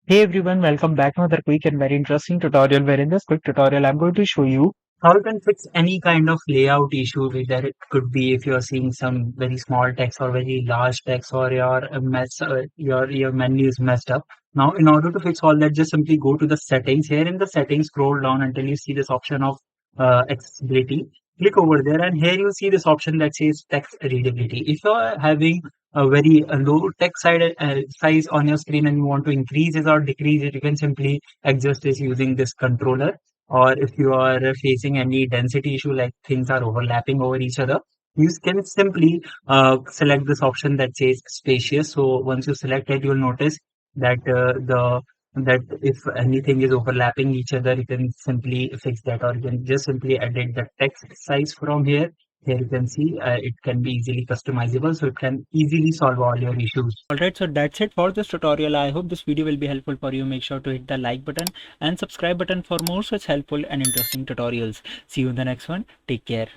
Hey everyone, welcome back to another quick and very interesting tutorial where in this quick tutorial I'm going to show you how you can fix any kind of layout issue, whether it could be if you're seeing some very small text or very large text, or your menu is messed up. Now in order to fix all that, just simply go to the settings. Here in the settings, scroll down until you see this option of accessibility. Click over there and here you see this option that says text readability. If you're having a very low text size on your screen and you want to increase it or decrease it, you can simply adjust this using this controller. Or if you are facing any density issue, like things are overlapping over each other, you can simply select this option that says spacious. So once you select it, you'll notice that that if anything is overlapping each other, you can simply fix that, or you can just simply edit the text size from here. Here you can see it can be easily customizable, so it can easily solve all your issues. Alright, so that's it for this tutorial. I hope this video will be helpful for you. Make sure to hit the like button and subscribe button for more such helpful and interesting tutorials. See you in the next one. Take care.